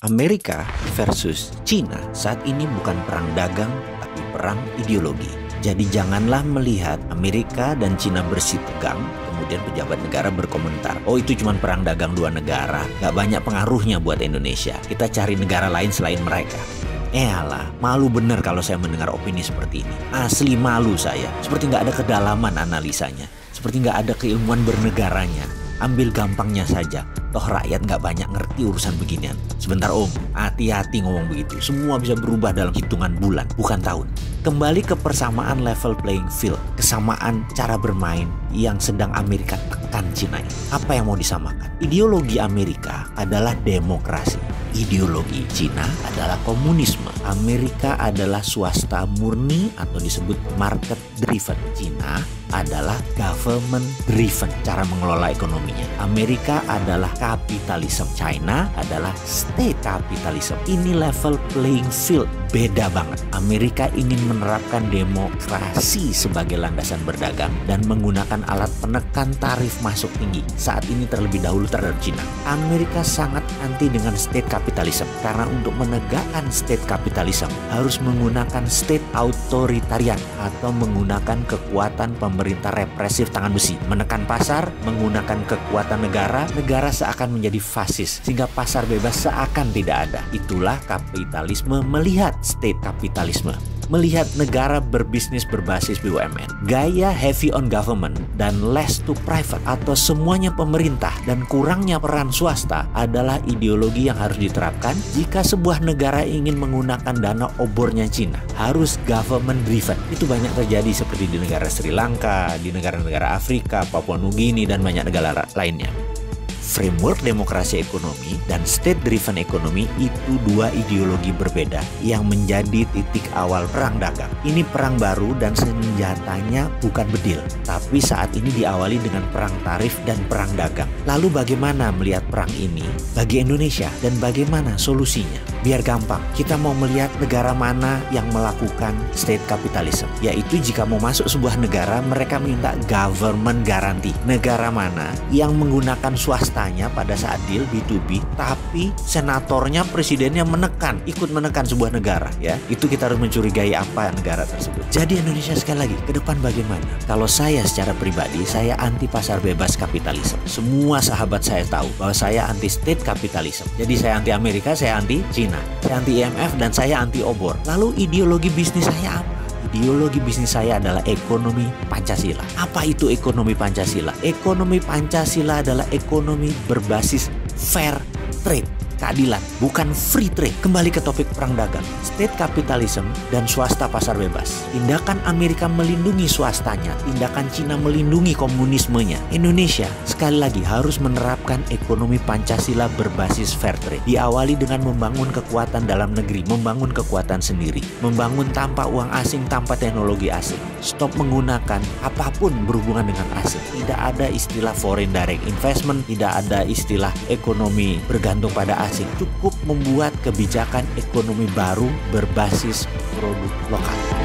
Amerika versus Cina saat ini bukan perang dagang, tapi perang ideologi. Jadi janganlah melihat Amerika dan Cina bersih tegang, kemudian pejabat negara berkomentar, oh itu cuma perang dagang dua negara, gak banyak pengaruhnya buat Indonesia, kita cari negara lain selain mereka. Alah, malu bener kalau saya mendengar opini seperti ini. Asli malu saya, seperti gak ada kedalaman analisanya, seperti gak ada keilmuan bernegaranya. Ambil gampangnya saja, toh rakyat gak banyak ngerti urusan beginian. Sebentar om, hati-hati ngomong begitu. Semua bisa berubah dalam hitungan bulan, bukan tahun. Kembali ke persamaan level playing field, kesamaan cara bermain yang sedang Amerika tekan Cina ini. Apa yang mau disamakan? Ideologi Amerika adalah demokrasi. Ideologi Cina adalah komunisme. Amerika adalah swasta murni atau disebut market driven. Cina adalah government driven cara mengelola ekonominya. Amerika adalah kapitalisme. China adalah state capitalism. Ini level playing field. Beda banget. Amerika ingin menerapkan demokrasi sebagai landasan berdagang dan menggunakan alat penekan tarif masuk tinggi. Saat ini terlebih dahulu terhadap Cina. Amerika sangat anti dengan state capitalism karena untuk menegakkan state capitalism harus menggunakan state authoritarian atau menggunakan kekuatan pemerintah represif tangan besi. Menekan pasar, menggunakan kekuatan negara, negara seakan menjadi fasis sehingga pasar bebas seakan tidak ada. Itulah kapitalisme melihat state kapitalisme, melihat negara berbisnis berbasis BUMN, gaya heavy on government dan less to private atau semuanya pemerintah dan kurangnya peran swasta adalah ideologi yang harus diterapkan jika sebuah negara ingin menggunakan dana obornya Cina. Harus government driven. Itu banyak terjadi seperti di negara Sri Lanka, di negara-negara Afrika, Papua Nugini dan banyak negara lainnya. Framework demokrasi ekonomi dan state-driven ekonomi itu dua ideologi berbeda yang menjadi titik awal perang dagang. Ini perang baru dan senjatanya bukan bedil, tapi saat ini diawali dengan perang tarif dan perang dagang. Lalu bagaimana melihat perang ini bagi Indonesia dan bagaimana solusinya? Biar gampang, kita mau melihat negara mana yang melakukan state capitalism, yaitu jika mau masuk sebuah negara, mereka minta government guarantee. Negara mana yang menggunakan swastanya pada saat deal B2B, tapi senatornya, presidennya ikut menekan sebuah negara, ya. Itu kita harus mencurigai apa negara tersebut. Jadi Indonesia sekali lagi, ke depan bagaimana? Kalau saya secara pribadi, saya anti pasar bebas kapitalisme. Semua sahabat saya tahu bahwa saya anti state capitalism. Jadi saya anti Amerika, saya anti Cina. Saya anti IMF dan saya anti obor. Lalu ideologi bisnis saya apa? Ideologi bisnis saya adalah ekonomi Pancasila. Apa itu ekonomi Pancasila? Ekonomi Pancasila adalah ekonomi berbasis fair trade. Keadilan, bukan free trade. Kembali ke topik perang dagang, state capitalism dan swasta pasar bebas. Tindakan Amerika melindungi swastanya, tindakan Cina melindungi komunismenya. Indonesia sekali lagi harus menerapkan ekonomi Pancasila berbasis fair trade. Diawali dengan membangun kekuatan dalam negeri, membangun kekuatan sendiri, membangun tanpa uang asing, tanpa teknologi asing. Stop menggunakan apapun berhubungan dengan asing. Tidak ada istilah foreign direct investment, tidak ada istilah ekonomi bergantung pada asing. Cukup membuat kebijakan ekonomi baru berbasis produk lokal.